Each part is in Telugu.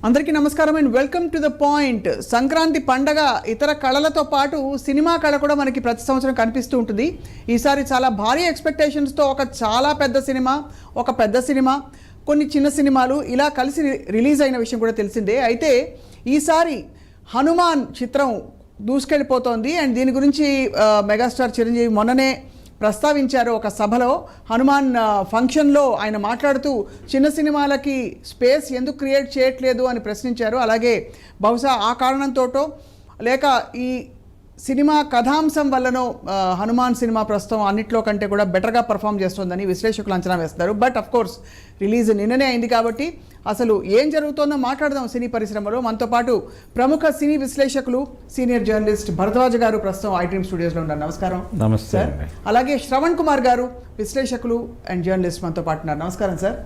అందరికీ నమస్కారం and welcome to the point. Sankranti పండగ ఇతర కళలతో పాటు సినిమా కళ కూడా మనకి ప్రతి సంవత్సరం కనిపిస్తూ ఉంటుంది. ఈసారి చాలా భారీ ఎక్స్పెక్టేషన్స్తో ఒక చాలా పెద్ద సినిమా, ఒక పెద్ద సినిమా, కొన్ని చిన్న సినిమాలు ఇలా కలిసి రిలీజ్ అయిన విషయం కూడా తెలిసిందే. అయితే ఈసారి హనుమాన్ చిత్రం దూసుకెళ్ళిపోతోంది అండ్ దీని గురించి మెగాస్టార్ చిరంజీవి మొన్ననే ప్రస్తావించారు ఒక సభలో. హనుమాన్ ఫంక్షన్లో ఆయన మాట్లాడుతూ చిన్న సినిమాలకి స్పేస్ ఎందుకు క్రియేట్ చేయట్లేదు అని ప్రశ్నించారు. అలాగే బహుశా ఆ కారణంతోటో లేక ఈ సినిమా కథాంశం వల్లనో హనుమాన్ సినిమా ప్రస్తుతం అన్నిట్లో కంటే కూడా బెటర్గా పర్ఫామ్ చేస్తుందని విశ్లేషకులు అంచనా వేస్తారు. బట్ అఫ్ కోర్స్ రిలీజ్ నిన్ననే అయింది కాబట్టి అసలు ఏం జరుగుతుందో మాట్లాడదాం సినీ పరిశ్రమలో. మనతో పాటు ప్రముఖ సినీ విశ్లేషకులు సీనియర్ జర్నలిస్ట్ భరద్వాజ్ గారు ప్రస్తుతం ఐడ్రీమ్ స్టూడియోస్లో ఉన్నారు. నమస్కారం. నమస్తే సార్. అలాగే శ్రవణ్ కుమార్ గారు విశ్లేషకులు అండ్ జర్నలిస్ట్ మనతో పాటు ఉన్నారు. నమస్కారం సార్.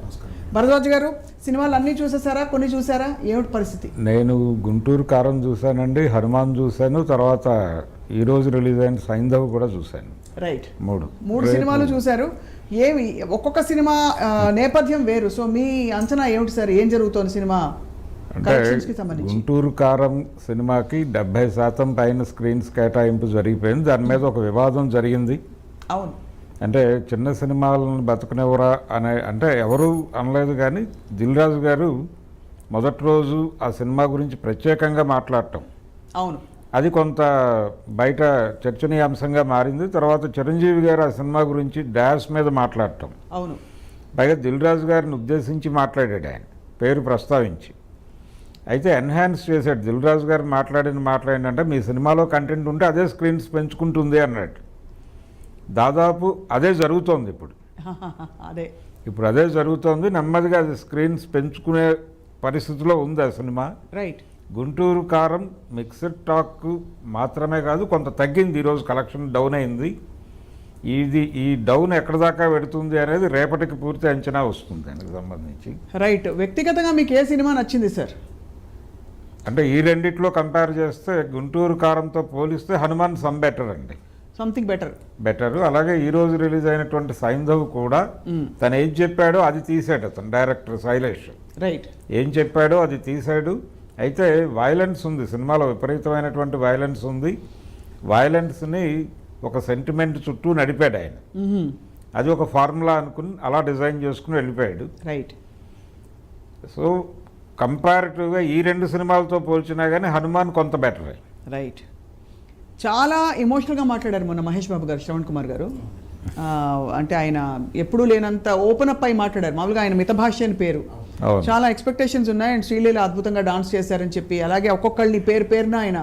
భరద్వాజ్ గారు, సినిమాలు అన్నీ చూసేసారా, కొన్ని చూసారా, ఏమిటి పరిస్థితి? నేను గుంటూరు కారం చూశానండి, హనుమాన్ చూశాను, తర్వాత ఈరోజు రిలీజ్ అయిన సైంధవ్ కూడా చూశాను. రైట్, మూడు మూడు సినిమాలు చూశారు. ఏమి ఒక్కొక్క సినిమా నేపథ్యం వేరు. సో మీ అంచనా ఏమిటి సార్, ఏం జరుగుతోంది సినిమా కలెక్షన్స్కి సంబంధించి? గుంటూరు కారం సినిమాకి 70% పైన స్క్రీన్స్ కేటాయింపు జరిగిపోయింది. దాని మీద ఒక వివాదం జరిగింది. అవును, అంటే చిన్న సినిమాలను బతుకునేవరా అనే, అంటే ఎవరు అనలేదు, కానీ దిల్ రాజు గారు మొదటి రోజు ఆ సినిమా గురించి ప్రత్యేకంగా మాట్లాడటం, అవును, అది కొంత బయట చర్చనీయాంశంగా మారింది. తర్వాత చిరంజీవి గారు ఆ సినిమా గురించి డాష్ మీద మాట్లాడటం, అవును, పైగా దిల్ రాజు గారిని ఉద్దేశించి మాట్లాడాడు, ఆయన పేరు ప్రస్తావించి. అయితే ఎన్హాన్స్ చేశాడు. దిల్ రాజు గారు మాట్లాడిందంటే మీ సినిమాలో కంటెంట్ ఉంటే అదే స్క్రీన్స్ పెంచుకుంటుంది అన్నాడు. దాదాపు అదే జరుగుతోంది ఇప్పుడు. అదే జరుగుతోంది. నెమ్మదిగా అది స్క్రీన్స్ పెంచుకునే పరిస్థితిలో ఉంది ఆ సినిమా. రైట్. గుంటూరు కారం మిక్స్డ్ టాక్ మాత్రమే కాదు, కొంత తగ్గింది. ఈరోజు కలెక్షన్ డౌన్ అయింది. ఈ డౌన్ ఎక్కడ దాకా పెడుతుంది అనేది రేపటికి పూర్తి అంచనా వస్తుంది దానికి సంబంధించి. రైట్. వ్యక్తిగతంగా మీకు ఏ సినిమా నచ్చింది సార్? అంటే ఈ రెండిట్లో కంపేర్ చేస్తే గుంటూరు కారంతో పోలిస్తే హనుమాన్ సమ్ బెటర్ అండి, సంథింగ్ బెటర్. అలాగే ఈరోజు రిలీజ్ అయినటువంటి సైంధవ్ కూడా తను ఏం చెప్పాడో అది తీసాడు అతను, డైరెక్టర్ శైలేష్. రైట్. ఏం చెప్పాడో అది తీసాడు. అయితే వైలెన్స్ ఉంది సినిమాలో, విపరీతమైనటువంటి వైలెన్స్ ఉంది. వైలెన్స్ని ఒక సెంటిమెంట్ చుట్టూ నడిపాడు ఆయన. అది ఒక ఫార్ములా అనుకుని అలా డిజైన్ చేసుకుని వెళ్ళిపోయాడు. రైట్. సో కంపారిటివ్గా ఈ రెండు సినిమాలతో పోల్చినా కానీ హనుమాన్ కొంత బెటర్. రైట్. చాలా ఎమోషనల్గా మాట్లాడారు మొన్న మహేష్ బాబు గారు, శ్రవణ్ కుమార్ గారు. అంటే ఆయన ఎప్పుడూ లేనంత ఓపెన్ అప్ అయి మాట్లాడారు. మామూలుగా ఆయన మితభాష్య అని పేరు, చాలా ఎక్స్పెక్టేషన్స్ ఉన్నాయి. అండ్ శ్రీలీల అద్భుతంగా డాన్స్ చేశారని చెప్పి, అలాగే ఒక్కొక్కళ్ళని పేరున ఆయన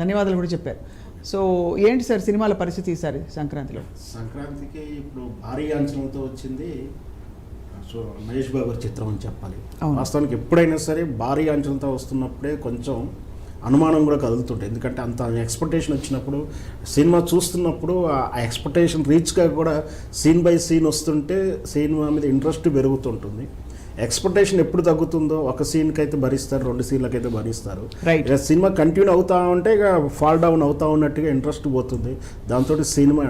ధన్యవాదాలు కూడా చెప్పారు. సో ఏంటి సార్ సినిమాల పరిస్థితి ఈసారి సంక్రాంతిలో? సంక్రాంతికి ఇప్పుడు భారీ అంచనాలతో వచ్చింది సో మహేష్ బాబు గారి చిత్రం అని చెప్పాలి. వాస్తవానికి ఎప్పుడైనా సరే భారీ అంచనాలతో వస్తున్నప్పుడే కొంచెం అనుమానం కూడా కదులుతుంటుంది. ఎందుకంటే అంత ఎక్స్పెక్టేషన్ వచ్చినప్పుడు సినిమా చూస్తున్నప్పుడు ఆ ఎక్స్పెక్టేషన్ రీచ్గా కూడా సీన్ బై సీన్ వస్తుంటే సినిమా మీద ఇంట్రెస్ట్ పెరుగుతుంటుంది. ఎక్స్పెక్టేషన్ ఎప్పుడు తగ్గుతుందో, ఒక సీన్కి అయితే భరిస్తారు, 2 సీన్లకైతే భరిస్తారు. ఇక సినిమా కంటిన్యూ అవుతూ ఉంటే ఇక ఫాల్ డౌన్ అవుతూ ఉన్నట్టుగా ఇంట్రెస్ట్ పోతుంది. దాంతో సినిమా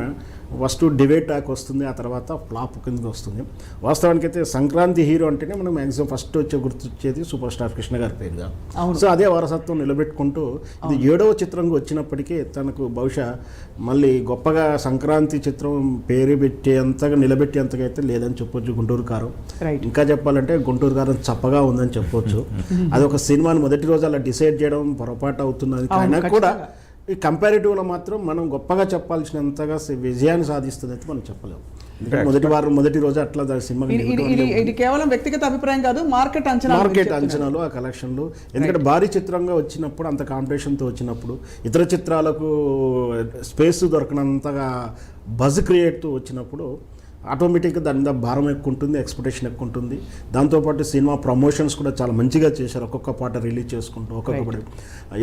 ఫస్ట్ డిబేట్ టాక్ వస్తుంది, ఆ తర్వాత ఫ్లాప్ కిందకి వస్తుంది. వాస్తవానికి అయితే సంక్రాంతి హీరో అంటేనే మనం మ్యాక్సిమం ఫస్ట్ గుర్తొచ్చేది సూపర్ స్టార్ కృష్ణ గారి పేరుగా. సో అదే వారసత్వం నిలబెట్టుకుంటూ ఇది 7వ చిత్రంగా వచ్చినప్పటికీ తనకు బహుశా మళ్ళీ గొప్పగా సంక్రాంతి చిత్రం పేరు పెట్టేంతగా నిలబెట్టేంతగా అయితే లేదని చెప్పొచ్చు గుంటూరు కారం. ఇంకా చెప్పాలంటే గుంటూరు కారం చప్పగా ఉందని చెప్పొచ్చు. అది ఒక సినిమాని మొదటి రోజు అలా డిసైడ్ చేయడం పొరపాటు అవుతున్నది. అయినా కూడా ఈ కంపారిటివ్లో మాత్రం మనం గొప్పగా చెప్పాల్సినంతగా విజయాన్ని సాధిస్తుంది అయితే మనం చెప్పలేము. మొదటి రోజు అట్లా సినిమా ఇది కేవలం వ్యక్తిగత అభిప్రాయం కాదు, మార్కెట్ అంచనాలు, ఆ కలెక్షన్లు. ఎందుకంటే భారీ చిత్రంగా వచ్చినప్పుడు, అంత కాంపిటీషన్తో వచ్చినప్పుడు, ఇతర చిత్రాలకు స్పేస్ దొరకనంతగా బజ్ క్రియేట్తో వచ్చినప్పుడు ఆటోమేటిక్గా దాని మీద భారం ఎక్కువ ఉంటుంది, ఎక్స్పెక్టేషన్ ఎక్కువ ఉంటుంది. దాంతోపాటు సినిమా ప్రమోషన్స్ కూడా చాలా మంచిగా చేశారు. ఒక్కొక్క పాట రిలీజ్ చేసుకుంటూ ఒక్కొక్కటి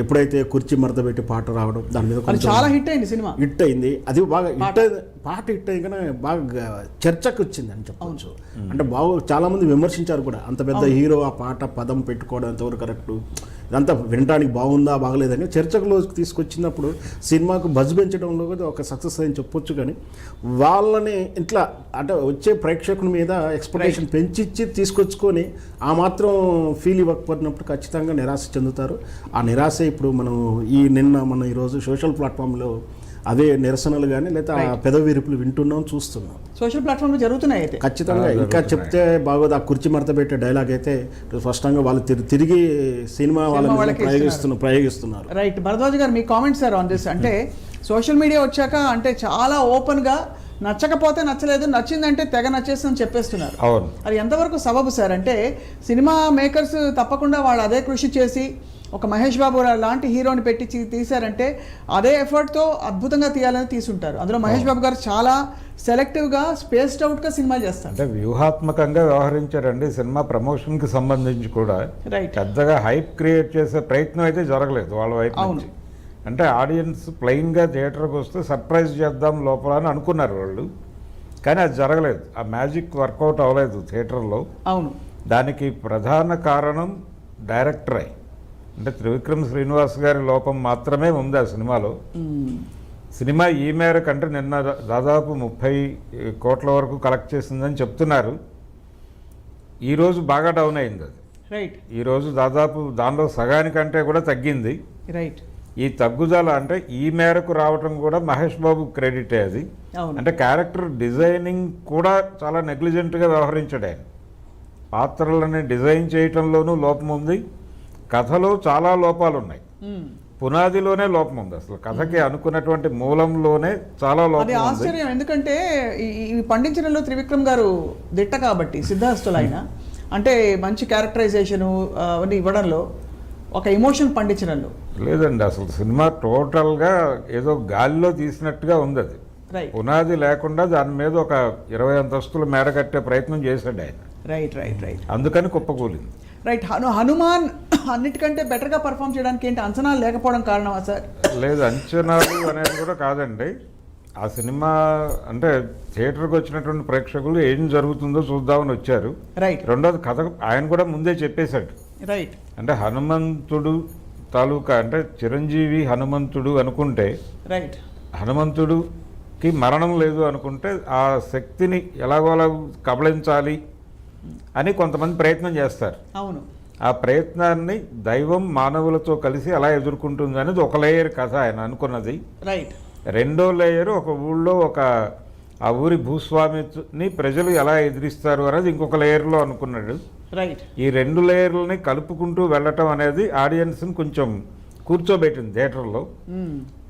ఎప్పుడైతే కుర్చీ మడత పెట్టి పాట రావడం, దాని మీద చాలా హిట్ అయింది సినిమా. హిట్ అయింది. అది బాగా హిట్ పాట హిట్ అయ్యగానే బాగా చర్చకు వచ్చింది అని చెప్పవచ్చు. అంటే చాలామంది విమర్శించారు కూడా, అంత పెద్ద హీరో ఆ పాట పదం పెట్టుకోవడం ఎంతవరకు కరెక్టు, ఇదంతా వినడానికి బాగుందా బాగలేదని చర్చకులోకి తీసుకొచ్చినప్పుడు సినిమాకు బజ్ పెంచడంలో కూడా ఒక సక్సెస్ అని చెప్పొచ్చు. కానీ వాళ్ళని ఇట్లా అంటే వచ్చే ప్రేక్షకుని మీద ఎక్స్పెక్టేషన్ పెంచిచ్చి తీసుకొచ్చుకొని ఆ మాత్రం ఫీల్ ఇవ్వకపోయినప్పుడు ఖచ్చితంగా నిరాశ చెందుతారు. ఆ నిరాశ ఇప్పుడు మనం మన ఈరోజు సోషల్ ప్లాట్ఫామ్లో అదే నిరసనలు కానీ లేదా పెదవిరుపులు వింటున్నాం, చూస్తున్నాం. సోషల్ ప్లాట్ఫామ్లో జరుగుతున్నాయి అయితే ఖచ్చితంగా. ఇంకా చెప్తే బాగోదు, ఆ కుర్చీ మడత పెట్టే డైలాగ్ అయితే స్పష్టంగా వాళ్ళు తిరిగి సినిమా వాళ్ళని ప్రయోగిస్తున్నారు. రైట్. భరద్వాజ్ గారు మీ కామెంట్స్ సార్ ఆన్ దిస్. అంటే సోషల్ మీడియా వచ్చాక అంటే చాలా ఓపెన్గా నచ్చకపోతే నచ్చలేదు, నచ్చిందంటే తెగ నచ్చేస్తుందని చెప్పేస్తున్నారు. అది ఎంతవరకు సబబు సార్? అంటే సినిమా మేకర్స్ తప్పకుండా వాళ్ళు అదే కృషి చేసి ఒక మహేష్ బాబు లాంటి హీరోని పెట్టి తీశారంటే అదే ఎఫర్ట్తో అద్భుతంగా తీయాలని తీసుంటారు. అందులో మహేష్ బాబు గారు చాలా సెలెక్టివ్గా స్పేస్డ్ అవుట్గా సినిమా చేస్తారు. అంటే వ్యూహాత్మకంగా వ్యవహరించారండి. సినిమా ప్రమోషన్కి సంబంధించి కూడా పెద్దగా హైప్ క్రియేట్ చేసే ప్రయత్నం అయితే జరగలేదు వాళ్ళ వైపు నుంచి. అంటే ఆడియన్స్ ప్లెయిన్గా థియేటర్కి వస్తే సర్ప్రైజ్ చేద్దాం లోపల అని అనుకున్నారు వాళ్ళు, కానీ అది జరగలేదు. ఆ మ్యాజిక్ వర్కౌట్ అవ్వలేదు థియేటర్లో. అవును. దానికి ప్రధాన కారణం డైరెక్టరే. అంటే త్రివిక్రమ్ శ్రీనివాస్ గారి లోపం మాత్రమే ఉంది ఆ సినిమాలో. సినిమా ఈ మేరకు అంటే నిన్న దాదాపు 30 కోట్ల వరకు కలెక్ట్ చేసిందని చెప్తున్నారు. ఈరోజు బాగా డౌన్ అయింది అది. రైట్. ఈరోజు దాదాపు దానిలో సగానికంటే కూడా తగ్గింది. రైట్. ఈ తగ్గుదల అంటే ఈ మేరకు రావటం కూడా మహేష్ బాబు క్రెడిటే అది. అంటే క్యారెక్టర్ డిజైనింగ్ కూడా చాలా నెగ్లిజెంట్గా వ్యవహరించాడు ఆయన. పాత్రలని డిజైన్ చేయటంలోనూ లోపం ఉంది, కథలో చాలా లోపాలు ఉన్నాయి, పునాదిలోనే లోపం ఉంది. అసలు కథకి అనుకున్నటువంటి మూలంలోనే చాలా లోపం ఉంది. ఆశ్చర్యం, ఎందుకంటే ఈ పండించడంలో త్రివిక్రమ్ గారు దిట్ట కాబట్టి సిద్ధాస్తులు ఆయన అంటే మంచి క్యారెక్టరైజేషను అవన్నీ ఇవ్వడంలో, ఒక ఎమోషన్ పండించడంలో లేదండి. అసలు సినిమా టోటల్గా ఏదో గాలిలో తీసినట్టుగా ఉంది అది. పునాది లేకుండా దాని మీద ఒక 20 అంతస్తుల మేర కట్టే ప్రయత్నం చేశాడు ఆయన. Right right right. అందుకని కుప్పకూలింది. రైట్. హనుమాన్ అన్నిటికంటే బెటర్గా పర్ఫామ్ చేయడానికి ఏంటి అంచనాలు లేకపోవడం కారణమా సార్? లేదు, అంచనాలు అనేది కూడా కాదండి. ఆ సినిమా అంటే థియేటర్కి వచ్చినటువంటి ప్రేక్షకులు ఏం జరుగుతుందో చూద్దామని వచ్చారు. రైట్. రెండోది కథ ఆయన కూడా ముందే చెప్పేశాడు. రైట్. అంటే హనుమంతుడు తాలూకా అంటే చిరంజీవి హనుమంతుడు అనుకుంటే, రైట్, హనుమంతుడుకి మరణం లేదు అనుకుంటే ఆ శక్తిని ఎలాగోలా కబళించాలి అని కొంతమంది ప్రయత్నం చేస్తారు. అవును. ఆ ప్రయత్నాన్ని దైవం మానవులతో కలిసి ఎలా ఎదుర్కొంటుంది అనేది ఒక లేయర్ కథ ఆయన అనుకున్నది. రైట్. రెండో లేయర్ ఒక ఊళ్ళో ఆ ఊరి భూస్వామిని ప్రజలు ఎలా ఎదిరిస్తారు అనేది ఇంకొక లేయర్లో అనుకున్నాడు. రైట్. ఈ 2 లేయర్లని కలుపుకుంటూ వెళ్ళటం అనేది ఆడియన్స్ని కొంచెం కూర్చోబెట్టింది థియేటర్లో.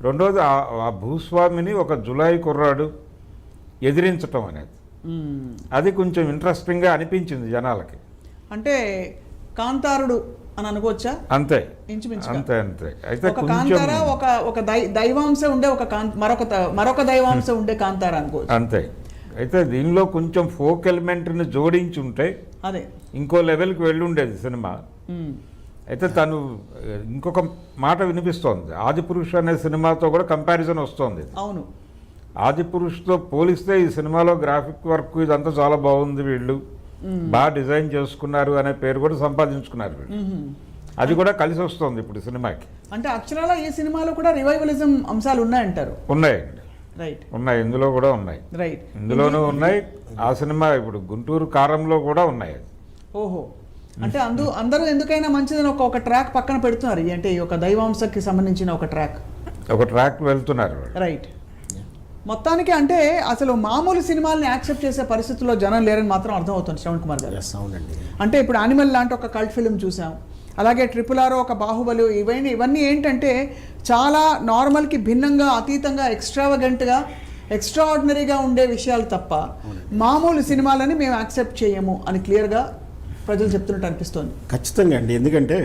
రెండోది ఆ భూస్వామిని ఒక జులాయి కుర్రాడు ఎదిరించటం అనేది, అది కొంచెం ఇంట్రెస్టింగ్గా అనిపించింది జనాలకి. అంటే కాంతారుడు అని అనుకోవచ్చా? అంతే, అంతే అంతే. అయితే కాంతార ఒక దైవాంశం ఉండే మరొక దైవాంశం ఉండే కాంతార అనుకోవచ్చు. అంతే. అయితే దీనిలో కొంచెం ఫోక్ ఎలిమెంట్ని జోడించి ఉంటే అదే ఇంకో లెవెల్కి వెళ్ళి ఉండేది సినిమా. అయితే తను ఇంకొక మాట వినిపిస్తోంది, ఆదిపురుష్ అనే సినిమాతో కూడా కంపారిజన్ వస్తోంది. అవును. ఆదిపురుష్తో పోలిస్తే ఈ సినిమాలో గ్రాఫిక్ వర్క్ ఇదంతా చాలా బాగుంది, వీళ్ళు బాగా డిజైన్ చేసుకున్నారు అనే పేరు కూడా సంపాదించుకున్నారు వీళ్ళు. అది కూడా కలిసి వస్తుంది ఇప్పుడు సినిమాకి. అంటే అక్షరాల ఈ సినిమాలో కూడా రివైవలిజం అంశాలు ఉన్నాయంటారు? ఉన్నాయండి. రైట్. ఉన్నాయి, ఇందులో కూడా ఉన్నాయి. రైట్. ఇందులోనూ ఉన్నాయి. ఆ సినిమా ఇప్పుడు గుంటూరు కారంలో కూడా ఉన్నాయి. ఓహో. అంటే అందరూ ఎందుకైనా మంచిదని ఒక ట్రాక్ పక్కన పెడుతున్నారు, అంటే ఒక దైవాంశకి సంబంధించిన ఒక ట్రాక్ వెళ్తున్నారు. రైట్. మొత్తానికి అంటే అసలు మామూలు సినిమాల్ని యాక్సెప్ట్ చేసే పరిస్థితుల్లో జనం లేరని మాత్రం అర్థమవుతుంది శ్రవణ్ కుమార్ గారు. అంటే ఇప్పుడు యానిమల్ లాంటి ఒక కల్ట్ ఫిల్మ్ చూసాం, అలాగే RRR, ఒక బాహుబలి, ఇవన్నీ ఏంటంటే చాలా నార్మల్కి భిన్నంగా, అతీతంగా, ఎక్స్ట్రావగెంట్గా, ఎక్స్ట్రాఆర్డినరీగా ఉండే విషయాలు తప్ప మామూలు సినిమాలని మేము యాక్సెప్ట్ చేయము అని క్లియర్గా ప్రజలు చెప్తున్నట్టు అనిపిస్తోంది. ఖచ్చితంగా అండి. ఎందుకంటే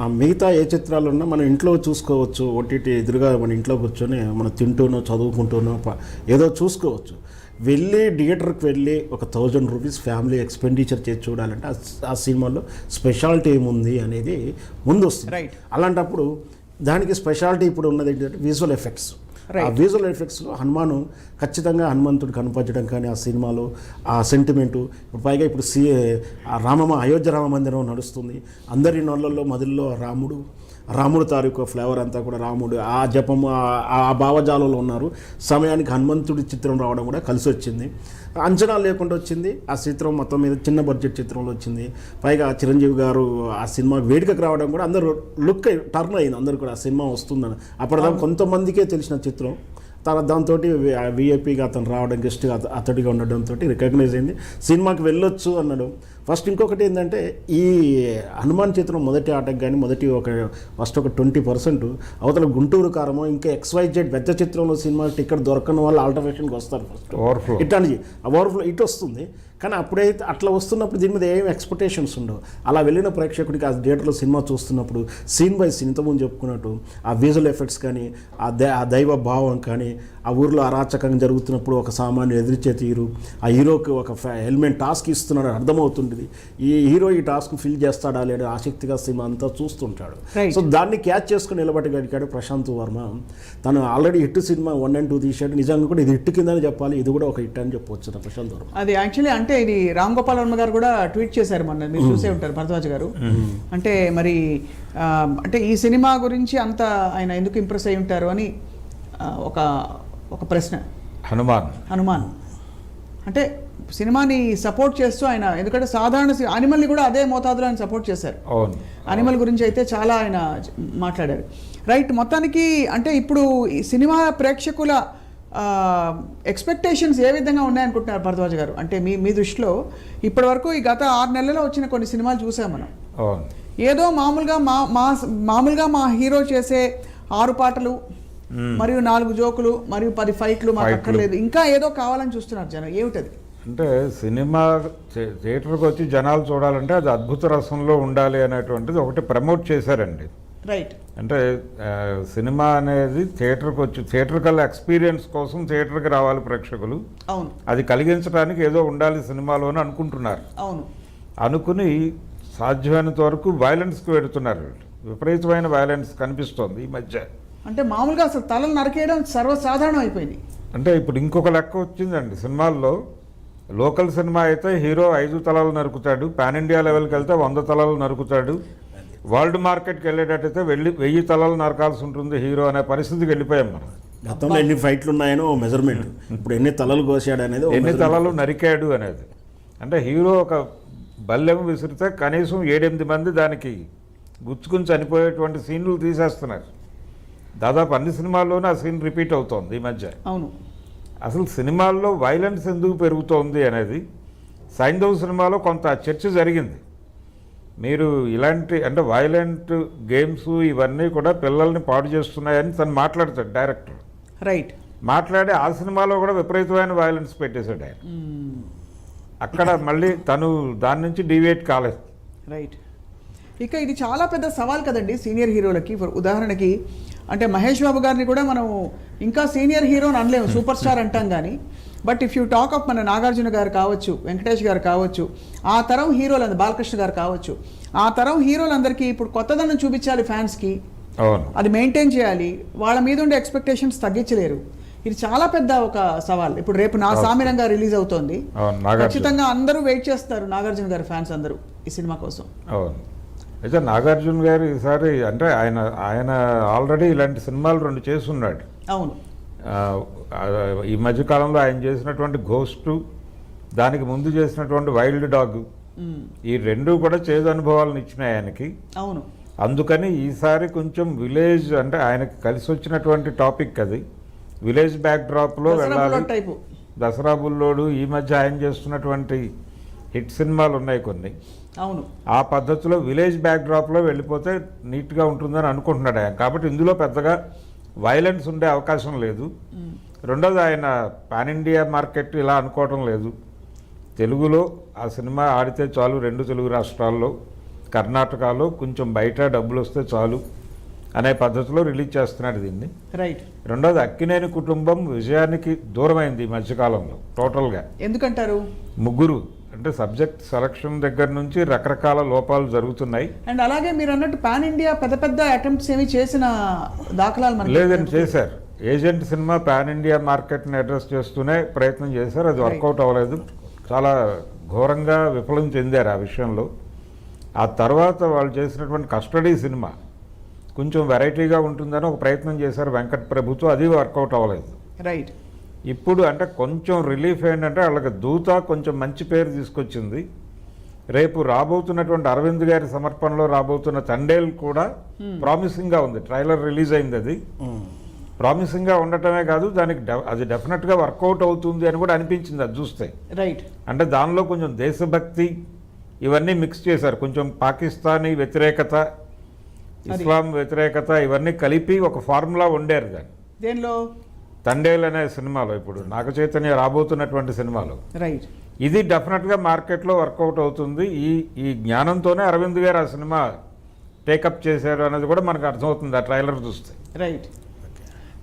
ఆ మిగతా ఏ చిత్రాలు ఉన్నా మనం ఇంట్లో చూసుకోవచ్చు, ఓటీటీ ఎదురుగా మన ఇంట్లో కూర్చొని మనం తింటూనో చదువుకుంటూనో ఏదో చూసుకోవచ్చు. వెళ్ళి థియేటర్కి వెళ్ళి ఒక 1000 రూపీస్ ఫ్యామిలీ ఎక్స్పెండిచర్ చేసి చూడాలంటే ఆ సినిమాలో స్పెషాలిటీ ఏముంది అనేది ముందు వస్తుంది. అలాంటప్పుడు దానికి స్పెషాలిటీ ఇప్పుడు ఉన్నది ఏంటంటే విజువల్ ఎఫెక్ట్స్. ఆ విజువల్ ఎఫెక్ట్స్లో హనుమాను ఖచ్చితంగా హనుమంతుడు కనపరచడం కానీ ఆ సినిమాలో ఆ సెంటిమెంటు ఇప్పుడు పైగా ఇప్పుడు అయోధ్య రామ మందిరం నడుస్తుంది, అందరి నోళ్ళల్లో మదిల్లో రాముడు తాలూకు ఫ్లేవర్ అంతా కూడా రాముడు ఆ జపము ఆ భావజాలంలో ఉన్నారు. సమయానికి హనుమంతుడి చిత్రం రావడం కూడా కలిసి వచ్చింది, అంచనా లేకుండా వచ్చింది. ఆ చిత్రం మొత్తం మీద చిన్న బడ్జెట్ చిత్రంలో వచ్చింది. పైగా చిరంజీవి గారు ఆ సినిమా వేడుకకు రావడం కూడా అందరూ లుక్ టర్న్ అయింది, అందరూ కూడా ఆ సినిమా వస్తుందని. అప్పటిదాకా కొంతమందికే తెలిసిన చిత్రం, దాంతో విఐపిగా అతను రావడం, గెస్ట్గా అతడిగా ఉండడంతో రికగ్నైజ్ అయింది, సినిమాకి వెళ్ళొచ్చు అన్నాడు. ఫస్ట్ ఇంకొకటి ఏంటంటే ఈ హనుమాన్ చిత్రం మొదటి ఆటకు కానీ ఫస్ట్ ఒక 20% అవతల గుంటూరు కారమో ఇంకా XYZ పెద్ద చిత్రంలో సినిమా టికెట్ దొరకని వాళ్ళు ఆల్టర్నేషన్కి వస్తారు ఫస్ట్ ఇట్లాంటి ఓవర్ఫ్లో ఇటు వస్తుంది. కానీ అప్పుడైతే అట్లా వస్తున్నప్పుడు దీని మీద ఏం ఎక్స్పెక్టేషన్స్ ఉండవు. అలా వెళ్ళిన ప్రేక్షకుడికి ఆ థియేటర్లో సినిమా చూస్తున్నప్పుడు సీన్ బై సీన్ ఇంతకుముందు చెప్పుకున్నట్టు ఆ విజువల్ ఎఫెక్ట్స్ కానీ ఆ దైవ భావం కానీ ఆ ఊరిలో అరాచకంగా జరుగుతున్నప్పుడు ఒక సామాన్యుడు ఎదిరిచే తీరు, ఆ హీరోకి ఒక హెల్మెట్ టాస్క్ ఇస్తున్నాడు అర్థమవుతుంటుంది, ఈ హీరో ఈ టాస్క్ ఫిల్ చేస్తాడా లేదా ఆసక్తిగా సినిమా అంతా చూస్తుంటాడు. సో దాన్ని క్యాచ్ చేసుకుని నిలబెట్టగలిగాడు ప్రశాంత్ వర్మ. తను ఆల్రెడీ హిట్ సినిమా 1 and 2 తీసాడు, నిజంగా కూడా ఇది హిట్ కిందని చెప్పాలి, ఇది కూడా ఒక హిట్ అని చెప్పవచ్చు ప్రశాంత్ వర్మ. అది యాక్చువల్లీ అంటే ఇది రామ్ గోపాల్ వర్మ గారు కూడా ట్వీట్ చేశారు మొన్న, మీరు చూసే ఉంటారు భరద్వాజ్ గారు. అంటే మరి అంటే ఈ సినిమా గురించి అంత ఆయన ఎందుకు ఇంప్రెస్ అయి ఉంటారు అని ఒక ప్రశ్న. హనుమాన్ అంటే సినిమాని సపోర్ట్ చేస్తూ ఆయన, ఎందుకంటే సాధారణ అనిమల్ని కూడా అదే మోతాదులో ఆయన సపోర్ట్ చేశారు. అనిమల్ గురించి అయితే చాలా ఆయన మాట్లాడారు. రైట్, మొత్తానికి అంటే ఇప్పుడు ఈ సినిమా ప్రేక్షకుల ఎక్స్పెక్టేషన్స్ ఏ విధంగా ఉన్నాయనుకుంటున్నారు భరద్వాజ్ గారు? అంటే మీ దృష్టిలో ఇప్పటి వరకు ఈ గత 6 నెలల్లో వచ్చిన కొన్ని సినిమాలు చూసాం మనం. ఏదో మామూలుగా మా హీరో చేసే 6 పాటలు మరియు 4 జోకులు మరియు 10 ఫైట్లు మాకు అక్కర్లేదు, ఇంకా ఏదో కావాలని చూస్తున్నారు జనం. ఏమిటది? అంటే సినిమా థియేటర్కి వచ్చి జనాలు చూడాలంటే అది అద్భుత రసంలో ఉండాలి అనేటువంటిది ఒకటి ప్రమోట్ చేశారండి. రైట్, అంటే సినిమా అనేది థియేటర్కి వచ్చి థియేటర్కల్ ఎక్స్పీరియన్స్ కోసం థియేటర్కి రావాలి ప్రేక్షకులు. అవును, అది కలిగించడానికి ఏదో ఉండాలి సినిమాలో అని అనుకుంటున్నారు. అవును, అనుకుని సాధ్యమైనంత వరకు వైలెన్స్కి వెళుతున్నారు. విపరీతమైన వైలెన్స్ కనిపిస్తోంది ఈ మధ్య. అంటే మామూలుగా అసలు తలలు నరికేయడం సర్వసాధారణం అయిపోయింది. అంటే ఇప్పుడు ఇంకొక లెక్క వచ్చిందండి సినిమాల్లో. లోకల్ సినిమా అయితే హీరో 5 తలలు నరుకుతాడు, పాన్ ఇండియా లెవెల్కి వెళ్తే 100 తలలు నరుకుతాడు, వరల్డ్ మార్కెట్కి వెళ్ళేటట్టయితే 1000 తలలు నరకాల్సి ఉంటుంది హీరో అనే పరిస్థితికి వెళ్ళిపోయాం మనం. గతంలో ఎన్ని ఫైట్లు ఉన్నాయనో మెజర్మెంట్, ఇప్పుడు ఎన్ని తలలు కోసాడు అనేది, ఎన్ని తలలు నరికాడు అనేది. అంటే హీరో ఒక బల్లెం విసిరితే కనీసం 7-8 మంది దానికి గుచ్చుకుని చనిపోయేటువంటి సీన్లు తీసేస్తున్నారు. దాదాపు అన్ని సినిమాల్లోనూ ఆ సీన్ రిపీట్ అవుతోంది ఈ మధ్య. అవును, అసలు సినిమాల్లో వైలెన్స్ ఎందుకు పెరుగుతోంది అనేది సైంధవ్ సినిమాలో కొంత చర్చ జరిగింది. మీరు ఇలాంటి అంటే వైలెంట్ గేమ్స్ ఇవన్నీ కూడా పిల్లల్ని పాడు చేస్తున్నాయని తను మాట్లాడతాడు డైరెక్టర్. రైట్, మాట్లాడి ఆ సినిమాలో కూడా విపరీతమైన వైలెన్స్ పెట్టేశాడు ఆయన. అక్కడ మళ్ళీ తను దాని నుంచి డీవియేట్ కాలేదు. రైట్, ఇక ఇది చాలా పెద్ద సవాల్ కదండి సీనియర్ హీరోలకి. ఉదాహరణకి అంటే మహేష్ బాబు గారిని కూడా మనం ఇంకా సీనియర్ హీరో అని అనలేము, సూపర్ స్టార్ అంటాం కానీ. But if you talk of మన నాగార్జున గారు కావచ్చు, వెంకటేష్ గారు కావచ్చు, ఆ తరం హీరోలు, బాలకృష్ణ గారు కావచ్చు, ఆ తరం హీరోలందరికీ ఇప్పుడు కొత్తదనం చూపించాలి ఫ్యాన్స్కి, అది మెయింటైన్ చేయాలి, వాళ్ళ మీద ఉండే ఎక్స్పెక్టేషన్స్ తగ్గించలేరు. ఇది చాలా పెద్ద ఒక సవాల్. ఇప్పుడు రేపు నా సామిరంగా రిలీజ్ అవుతోంది, ఖచ్చితంగా అందరూ వెయిట్ చేస్తారు నాగార్జున గారి ఫ్యాన్స్ అందరూ ఈ సినిమా కోసం. అయితే నాగార్జున గారు ఈసారి అంటే ఆయన ఆల్రెడీ ఇలాంటి సినిమాలు 2 చేస్తున్నాడు. అవును, ఈ మధ్యకాలంలో ఆయన చేసినటువంటి ఘోస్ట్, దానికి ముందు చేసినటువంటి వైల్డ్ డాగ్, ఈ 2 కూడా చేదు అనుభవాలను ఇచ్చినాయి ఆయనకి. అవును, అందుకని ఈసారి కొంచెం విలేజ్ అంటే ఆయనకి కలిసి వచ్చినటువంటి టాపిక్ అది. విలేజ్ బ్యాక్ డ్రాప్లో వెళ్ళాలి. దసరా బుల్లోడు, ఈ మధ్య ఆయన చేస్తున్నటువంటి హిట్ సినిమాలు ఉన్నాయి కొన్ని. అవును, ఆ పద్ధతిలో విలేజ్ బ్యాక్ డ్రాప్లో వెళ్ళిపోతే నీట్గా ఉంటుందని అనుకుంటున్నాడు ఆయన. కాబట్టి ఇందులో పెద్దగా వైలెన్స్ ఉండే అవకాశం లేదు. రెండోది ఆయన పాన్ ఇండియా మార్కెట్ ఇలా అనుకోవటం లేదు. తెలుగులో ఆ సినిమా ఆడితే చాలు 2 తెలుగు రాష్ట్రాల్లో, కర్ణాటకలో కొంచెం బయట డబ్బులు వస్తే చాలు అనే పద్ధతిలో రిలీజ్ చేస్తున్నాడు దీన్ని. రైట్, రెండోది అక్కినేని కుటుంబం విజయానికి దూరమైంది ఈ మధ్యకాలంలో టోటల్గా. ఎందుకంటారు? ముగ్గురు అంటే సబ్జెక్ట్ సెలక్షన్ దగ్గర నుంచి రకరకాల లోపాలు జరుగుతున్నాయి. అండ్ అలాగే మీరు అన్నట్టు పాన్ ఇండియా పెద్ద పెద్ద అటెంప్ట్స్ ఏమి చేసిన దాఖలాలు మనకి లేదని చేశారు. ఏజెంట్ సినిమా పాన్ ఇండియా మార్కెట్ని అడ్రస్ చేస్తూనే ప్రయత్నం చేశారు, అది వర్కౌట్ అవ్వలేదు, చాలా ఘోరంగా విఫలం చెందారు ఆ విషయంలో. ఆ తర్వాత వాళ్ళు చేసినటువంటి కస్టడీ సినిమా కొంచెం వెరైటీగా ఉంటుందని ఒక ప్రయత్నం చేశారు వెంకట్ ప్రభుతో, అది వర్కౌట్ అవ్వలేదు. రైట్. ఇప్పుడు అంటే కొంచెం రిలీఫ్ ఏంటంటే వాళ్ళకి దూత కొంచెం మంచి పేరు తీసుకొచ్చింది. రేపు రాబోతున్నటువంటి అరవింద్ గారి సమర్పణలో రాబోతున్న తండేల్ కూడా ప్రామిసింగ్గా ఉంది. ట్రైలర్ రిలీజ్ అయింది, అది ప్రామిసింగ్గా ఉండటమే కాదు దానికి అది డెఫినెట్గా వర్కౌట్ అవుతుంది అని కూడా అనిపించింది అది చూస్తే. రైట్. అంటే దానిలో కొంచెం దేశభక్తి ఇవన్నీ మిక్స్ చేశారు, కొంచెం పాకిస్తానీ వ్యతిరేకత, ఇస్లాం వ్యతిరేకత ఇవన్నీ కలిపి ఒక ఫార్ములా వండారు దాన్ని. దేనిలో? తండేల్ అనే సినిమాలో, ఇప్పుడు నాగ చైతన్య రాబోతున్నటువంటి సినిమాలో. రైట్. ఇది డెఫినెట్గా మార్కెట్లో వర్కౌట్ అవుతుంది. ఈ జ్ఞానంతోనే అరవింద్ గారు ఆ సినిమా టేకప్ చేశారు అనేది కూడా మనకు అర్థమవుతుంది ఆ ట్రైలర్ చూస్తే. రైట్.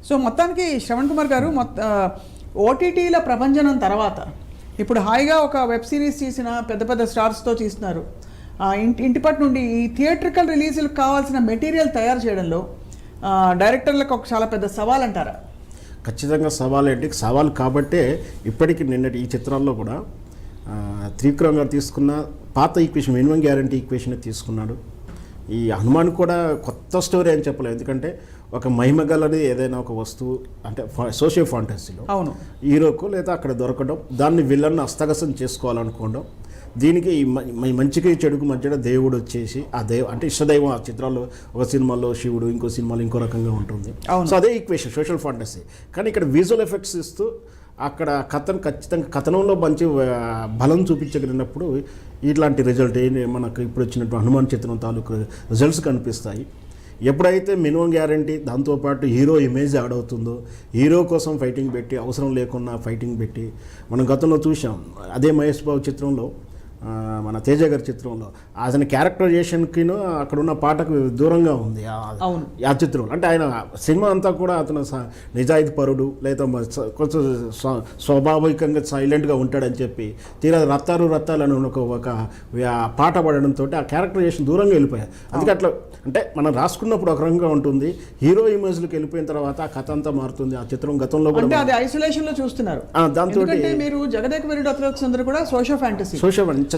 సో మొత్తానికి శ్రవణ్ కుమార్ గారు ఓటీటీల ప్రభంజనం తర్వాత ఇప్పుడు హాయిగా ఒక వెబ్ సిరీస్ తీసిన పెద్ద పెద్ద స్టార్స్తో తీస్తున్నారు. ఇంటిపటి నుండి ఈ థియేట్రికల్ రిలీజులకు కావాల్సిన మెటీరియల్ తయారు చేయడంలో డైరెక్టర్లకు ఒక చాలా పెద్ద సవాల్ అంటారా? ఖచ్చితంగా సవాల్ ఏంటి, సవాల్ కాబట్టే ఇప్పటికి నిన్నటి ఈ చిత్రాల్లో కూడా త్రివిక్రమ్ గారు తీసుకున్న పాత ఈక్వేషన్, మినిమం గ్యారంటీ ఈక్వేషన్ తీసుకున్నాడు. ఈ హనుమాన్ కూడా కొత్త స్టోరీ అని చెప్పలేదు, ఎందుకంటే ఒక మహిమగలని ఏదైనా ఒక వస్తువు అంటే సోషియో ఫాంటసీలో అవును హీరోకు లేదా అక్కడ దొరకడం, దాన్ని విలన్ను హస్తగతం చేసుకోవాలనుకోవడం, దీనికి మంచికి చెడుకు మధ్యలో దేవుడు వచ్చేసి ఆ అంటే ఇష్టదైవం ఆ చిత్రాల్లో ఒక సినిమాలో శివుడు, ఇంకో సినిమాలో ఇంకో రకంగా ఉంటుంది. సో అదే ఈక్వేషన్ సోషల్ ఫాంటసీ. కానీ ఇక్కడ విజువల్ ఎఫెక్ట్స్ ఇస్తూ అక్కడ ఖచ్చితంగా కథనంలో మంచి బలం చూపించగలిగినప్పుడు ఇట్లాంటి రిజల్ట్ మనకు ఇప్పుడు వచ్చినట్టు హనుమాన్ చిత్రం తాలూకు రిజల్ట్స్ కనిపిస్తాయి. ఎప్పుడైతే మినిమం గ్యారంటీ దాంతోపాటు హీరో ఇమేజ్ యాడ్ అవుతుందో, హీరో కోసం ఫైటింగ్ పెట్టి అవసరం లేకుండా ఫైటింగ్ పెట్టి మనం గతంలో చూసాం. అదే మహేష్ బాబు చిత్రంలో, మన తేజ గారి చిత్రంలో అతని క్యారెక్టరైజేషన్కిను అక్కడ ఉన్న పాటకు దూరంగా ఉంది ఆ చిత్రంలో. అంటే ఆయన సినిమా అంతా కూడా అతను నిజాయితీ పరుడు లేదా కొంచెం స్వాభావికంగా సైలెంట్గా ఉంటాడని చెప్పి తీరా రత్తాలు అని ఒక పాట పడడంతో ఆ క్యారెక్టరైజేషన్ దూరంగా వెళ్ళిపోయారు. అందుకే అట్లా అంటే మనం రాసుకున్నప్పుడు ఒక రకంగా ఉంటుంది, హీరో ఇమేజ్లోకి వెళ్ళిపోయిన తర్వాత ఆ కథ అంతా మారుతుంది. ఆ చిత్రం గతంలో కూడా అది ఐసోలేషన్ లో చూస్తున్నారు. దాంతో మీరు జగదేక వీరుడు అతిలోక సుందరి కూడా సోషో ఫ్యాంటసీ,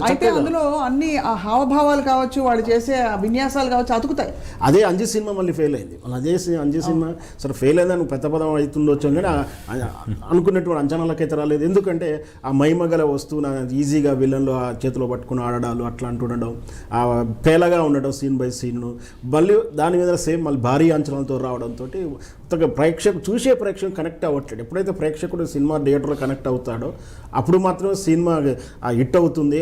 అయితే అందులో అన్ని ఆ హావభావాలు కావచ్చు, వాళ్ళు చేసే విన్యాసాలు కావచ్చు అతుకుతాయి. అదే అంజీ సినిమా మళ్ళీ ఫెయిల్ అయింది. అదే అంజీ సినిమా సరే ఫెయిల్ అయిందని పెద్ద పదం అవుతుండొచ్చు కానీ అనుకున్నటువంటి అంచనాలకైతే రాలేదు. ఎందుకంటే ఆ మహిమగల వస్తువు ఈజీగా విలన్లో ఆ చేతిలో పట్టుకుని ఆడడాలు అట్లా అంటుండడం, ఆ పేలగా ఉండడం సీన్ బై సీన్, మళ్ళీ దాని మీద సేమ్ మళ్ళీ భారీ అంచనాలతో రావడంతో చూసే ప్రేక్షకుడు కనెక్ట్ అవ్వట్లేదు. ఎప్పుడైతే ప్రేక్షకుడు సినిమా థియేటర్లో కనెక్ట్ అవుతాడో అప్పుడు మాత్రమే సినిమా హిట్ అవుతుంది.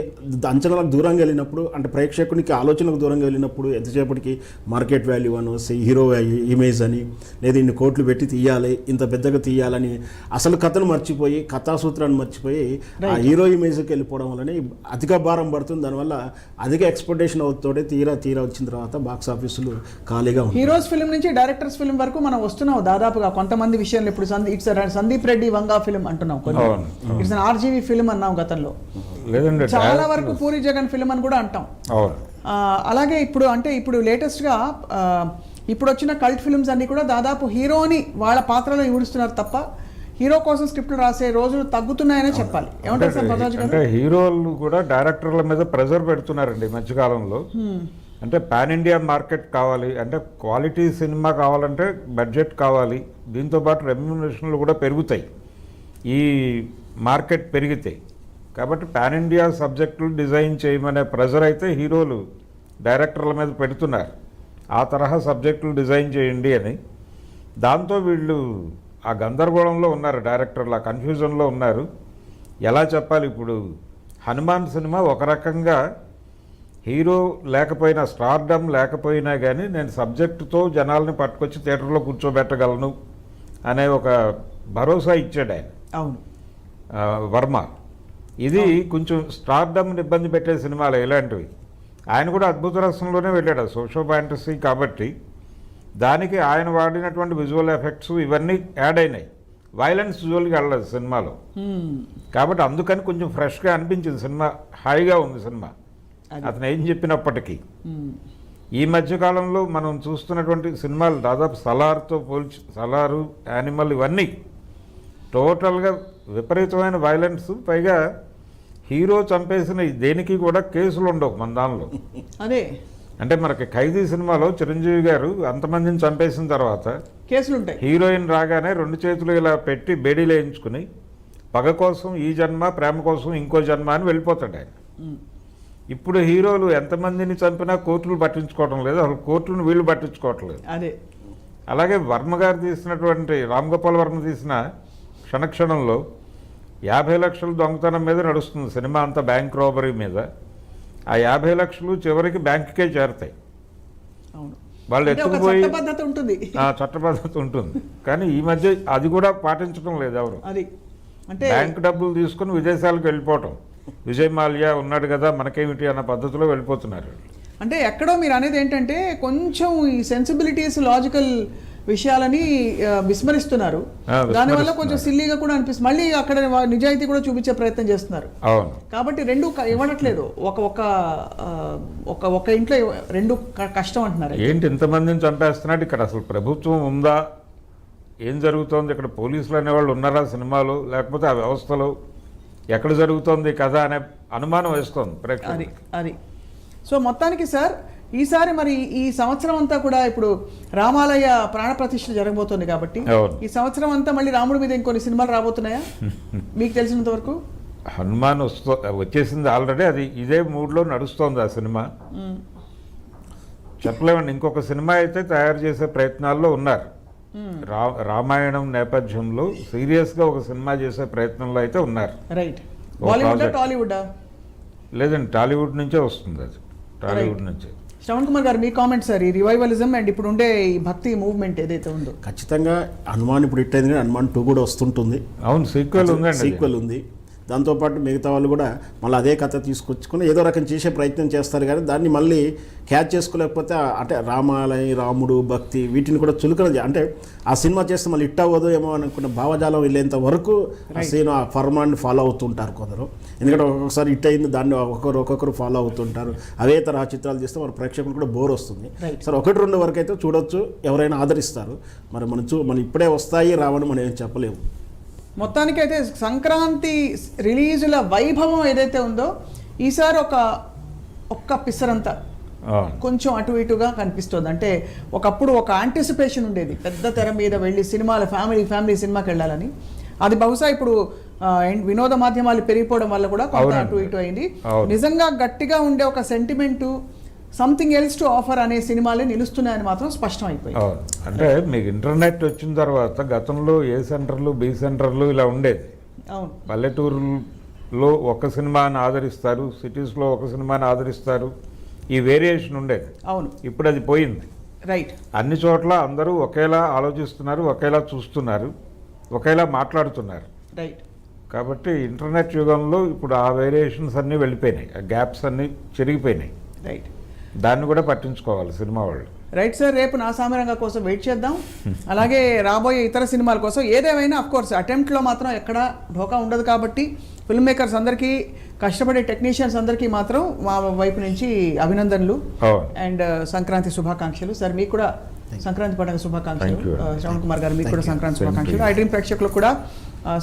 అంచనాలకు దూరంగా వెళ్ళినప్పుడు అంటే ప్రేక్షకునికి ఆలోచనకు దూరంగా వెళ్ళినప్పుడు ఎంతసేపటికి మార్కెట్ వాల్యూ అని, హీరో ఇమేజ్ అని, లేదా ఇన్ని కోట్లు పెట్టి తీయాలి, ఇంత పెద్దగా తీయాలని అసలు కథను మర్చిపోయి కథాసూత్రాన్ని మర్చిపోయి ఆ హీరో ఇమేజ్కి వెళ్ళిపోవడం వల్లనే అధిక భారం పడుతుంది. దానివల్ల అధిక ఎక్స్పెక్టేషన్ అవుతుంటే తీరా వచ్చిన తర్వాత బాక్స్ ఆఫీసులు ఖాళీగా ఉంటాయి. హీరోస్ ఫిల్మ్ నుంచి డైరెక్టర్స్ ఫిల్మ్ వరకు మనం వస్తున్నాం దాదాపుగా కొంతమంది విషయంలో. ఇప్పుడు సందీప్ రెడ్డి వంగా ఫిల్మ్ అంటున్నాం, ఇట్స్ ఆర్జీవి ఫిల్మ్ అన్నాం గతంలో, చాలా వరకు పూరి జగన్ ఫిల్మ్ అని కూడా అంటాం. అలాగే ఇప్పుడు లేటెస్ట్గా ఇప్పుడు వచ్చిన కల్ట్ ఫిల్మ్స్ అన్ని కూడా దాదాపు హీరోని వాళ్ళ పాత్రలో ఇడుస్తున్నారు తప్ప హీరో కోసం స్క్రిప్ట్లు రాసే రోజులు తగ్గుతున్నాయనే చెప్పాలి. ఏమంటారు సార్ పద్మరాజు గారు? అంటే హీరోలు కూడా డైరెక్టర్ల మీద ప్రెజర్ పెడుతున్నారండి మధ్యకాలంలో. అంటే పాన్ ఇండియా మార్కెట్ కావాలి అంటే క్వాలిటీ సినిమా కావాలంటే బడ్జెట్ కావాలి, దీంతోపాటు రెమ్యునరేషన్లు కూడా పెరుగుతాయి ఈ మార్కెట్ పెరిగితే. కాబట్టి పాన్ ఇండియా సబ్జెక్టులు డిజైన్ చేయమనే ప్రెజర్ అయితే హీరోలు డైరెక్టర్ల మీద పెడుతున్నారు, ఆ తరహా సబ్జెక్టులు డిజైన్ చేయండి అని. దాంతో వీళ్ళు ఆ గందరగోళంలో ఉన్నారు, డైరెక్టర్లు ఆ కన్ఫ్యూజన్లో ఉన్నారు. ఎలా చెప్పాలి? ఇప్పుడు హనుమాన్ సినిమా ఒక రకంగా హీరో లేకపోయినా, స్టార్డమ్ లేకపోయినా కానీ నేను సబ్జెక్టుతో జనాల్ని పట్టుకొచ్చి థియేటర్లో కూర్చోబెట్టగలను అనే ఒక భరోసా ఇచ్చాడు ఆయన. అవును, వర్మ. ఇది కొంచెం స్టార్డమ్ని ఇబ్బంది పెట్టే సినిమాలు ఇలాంటివి. ఆయన కూడా అద్భుత రసంలోనే వెళ్ళాడు, సోషో ఫ్యాంటసీ కాబట్టి దానికి ఆయన వాడినటువంటి విజువల్ ఎఫెక్ట్స్ ఇవన్నీ యాడ్ అయినాయి. వైలెన్స్ విజువల్గా వెళ్ళలేదు సినిమాలో, కాబట్టి అందుకని కొంచెం ఫ్రెష్గా అనిపించింది సినిమా, హాయిగా ఉంది సినిమా అతను ఏం చెప్పినప్పటికీ. ఈ మధ్యకాలంలో మనం చూస్తున్నటువంటి సినిమాలు దాదాపు సలార్తో పోల్చి, సలారు, యానిమల్, ఇవన్నీ టోటల్గా విపరీతమైన వైలెన్స్, పైగా హీరో చంపేసిన దేనికి కూడా కేసులు ఉండవు మన దానిలో. అదే అంటే మనకి ఖైదీ సినిమాలో చిరంజీవి గారు అంతమందిని చంపేసిన తర్వాత కేసులు ఉంటాయి. హీరోయిన్ రాగానే 2 చేతులు ఇలా పెట్టి బేడీలు వేయించుకుని పగ కోసం ఈ జన్మ, ప్రేమ కోసం ఇంకో జన్మ అని వెళ్ళిపోతాడు ఆయన. ఇప్పుడు హీరోలు ఎంతమందిని చంపినా కోర్టులు పట్టించుకోవడం లేదు, అసలు కోర్టులను వీళ్ళు పట్టించుకోవటం లేదు. అదే అలాగే వర్మ గారు తీసినటువంటి, రామ్ గోపాల్ వర్మ తీసిన క్షణక్షణంలో 50 లక్షలు దొంగతనం మీద నడుస్తుంది సినిమా అంతా, బ్యాంక్ రాబరీ మీద. ఆ 50 లక్షలు చివరికి బ్యాంకుకే చేరుతాయి. అవును, వాళ్ళు అంటే ఒక ఎత్తుకుపోయి చట్టబద్ధత ఉంటుంది. చట్టబద్ధత ఉంటుంది, కానీ ఈ మధ్య అది కూడా పాటించడం లేదు ఎవరు. అది అంటే బ్యాంక్ డబ్బులు తీసుకుని విదేశాలకు వెళ్ళిపోవటం, విజయ్ మాల్యా ఉన్నాడు కదా మనకేమిటి అన్న పద్ధతిలో వెళ్ళిపోతున్నారు. అంటే ఎక్కడో మీరు అనేది ఏంటంటే కొంచెం ఈ సెన్సిబిలిటీస్, లాజికల్ విషయాలని విస్మరిస్తున్నారు. దానివల్ల కొంచెం సిల్లీగా కూడా అనిపిస్తుంది. మళ్ళీ అక్కడ నిజాయితీ కూడా చూపించే ప్రయత్నం చేస్తున్నారు. అవును, కాబట్టి రెండు ఇవ్వట్లేదు. ఒక ఇంట్లో రెండు కష్టం అంటున్నారు. ఏంటి ఇంతమందిని చంపేస్తున్నాడు, ఇక్కడ అసలు ప్రభుత్వం ఉందా, ఏం జరుగుతోంది, ఇక్కడ పోలీసులు అనేవాళ్ళు ఉన్నారా సినిమాలో, లేకపోతే ఆ వ్యవస్థలో ఎక్కడ జరుగుతోంది కథ అనే అనుమానం వేస్తోంది ప్రేక్షకులకి. అది సో మొత్తానికి సార్ ఈసారి మరి ఈ సంవత్సరం అంతా కూడా ఇప్పుడు రామాలయ ప్రాణప్రతిష్ఠ జరగబోతోంది కాబట్టి ఈ సంవత్సరం అంతా మళ్ళీ రాముడి మీద ఇంకొన్ని సినిమాలు రాబోతున్నాయా మీకు తెలిసినంత వరకు? హనుమాన్ వచ్చేసింది ఆల్రెడీ, అది ఇదే మూడ్లో నడుస్తోంది ఆ సినిమా. చెప్పలేమండి, ఇంకొక సినిమా అయితే తయారు చేసే ప్రయత్నాల్లో ఉన్నారు. రామాయణం నేపథ్యంలో సీరియస్గా ఒక సినిమా చేసే ప్రయత్నంలో అయితే ఉన్నారు. రైట్, బాలీవుడ్ టాలీవుడ్? లేదండి, టాలీవుడ్ నుంచే వస్తుంది అది, టాలీవుడ్ నుంచే. శ్రవణ్ కుమార్ గారు మీ కామెంట్ సార్, ఈ రివైవలిజం అండ్ ఇప్పుడు ఉండే ఈ భక్తి మూవ్మెంట్ ఏదైతే ఉందో? ఖచ్చితంగా హనుమాన్ ఇప్పుడు హిట్ అయింది, కానీ హనుమాన్ 2 కూడా వస్తుంటుంది. అవును, సీక్వెల్ ఉంది. దాంతోపాటు మిగతా వాళ్ళు కూడా మళ్ళీ అదే కథ తీసుకొచ్చుకొని ఏదో రకం చేసే ప్రయత్నం చేస్తారు, కానీ దాన్ని మళ్ళీ క్యాచ్ చేసుకోలేకపోతే అంటే రామాలయం, రాముడు, భక్తి వీటిని కూడా చులకన, అంటే ఆ సినిమా చేస్తే మళ్ళీ హిట్ అవ్వదు ఏమో అనుకున్న భావజాలం వెళ్ళేంత వరకు ఆ ఫర్మాన్ని ఫాలో అవుతుంటారు కొందరు. ఎందుకంటే ఒక్కొక్కసారి హిట్ అయింది, దాన్ని ఒక్కొక్కరు ఫాలో అవుతుంటారు. అవే తరహా చిత్రాలు చేస్తే మన ప్రేక్షకులు కూడా బోర్ వస్తుంది. సరే, 1-2 వరకు అయితే చూడొచ్చు, ఎవరైనా ఆదరిస్తారు. మరి మనం ఇప్పుడే వస్తాయి రావని మనం ఏం చెప్పలేము. మొత్తానికైతే సంక్రాంతి రిలీజుల వైభవం ఏదైతే ఉందో ఈసారి ఒక్క పిసరంతా కొంచెం అటు ఇటుగా కనిపిస్తుంది. అంటే ఒకప్పుడు ఒక యాంటిసిపేషన్ ఉండేది, పెద్ద తెర మీద వెళ్ళి సినిమాలు ఫ్యామిలీ సినిమాకి వెళ్ళాలని. అది బహుశా ఇప్పుడు వినోద మాధ్యమాలు పెరిగిపోవడం వల్ల కూడా కొంత అటు ఇటు అయింది. నిజంగా గట్టిగా ఉండే ఒక sentiment, something else to offer అనే సినిమాలే నిలుస్తున్నాయని మాత్రం స్పష్టం అయిపోయింది. అంటే మీకు ఇంటర్నెట్ వచ్చిన తర్వాత గతంలో ఏ సెంటర్లు, బి సెంటర్లు ఇలా ఉండేది. అవును, పల్లెటూరులో ఒక సినిమాని ఆదరిస్తారు, సిటీస్లో ఒక సినిమాని ఆదరిస్తారు, ఈ వేరియేషన్ ఉండేది. అవును, ఇప్పుడు అది పోయింది. రైట్, అన్ని చోట్ల అందరూ ఒకేలా ఆలోచిస్తున్నారు, ఒకేలా చూస్తున్నారు, ఒకేలా మాట్లాడుతున్నారు. రైట్, కాబట్టి ఇంటర్నెట్ యుగంలో ఇప్పుడు ఆ వేరియేషన్స్ అన్నీ వెళ్ళిపోయినాయి, ఆ గ్యాప్స్ అన్నీ చెరిగిపోయినాయి. రైట్, దాన్ని కూడా పట్టించుకోవాలి సినిమా వాళ్ళు. రైట్ సార్, రేపు నా సామరంగా కోసం వెయిట్ చేద్దాం. అలాగే రాబోయే ఇతర సినిమాల కోసం ఏదేమైనా అఫ్కోర్స్ అటెంప్ట్లో మాత్రం ఎక్కడ ఢోకా ఉండదు. కాబట్టి ఫిల్మ్ మేకర్స్ అందరికీ, కష్టపడే టెక్నీషియన్స్ అందరికీ మాత్రం మా వైపు నుంచి అభినందనలు అండ్ సంక్రాంతి శుభాకాంక్షలు. సార్ మీకు కూడా సంక్రాంతి పండుగ శుభాకాంక్షలు. శ్రవణ్ కుమార్ గారు మీకు కూడా సంక్రాంతి శుభాకాంక్షలు. ఐ డ్రీమ్ ప్రేక్షకులకు కూడా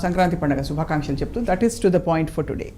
సంక్రాంతి పండుగ శుభాకాంక్షలు చెప్తూ that is to the point for today.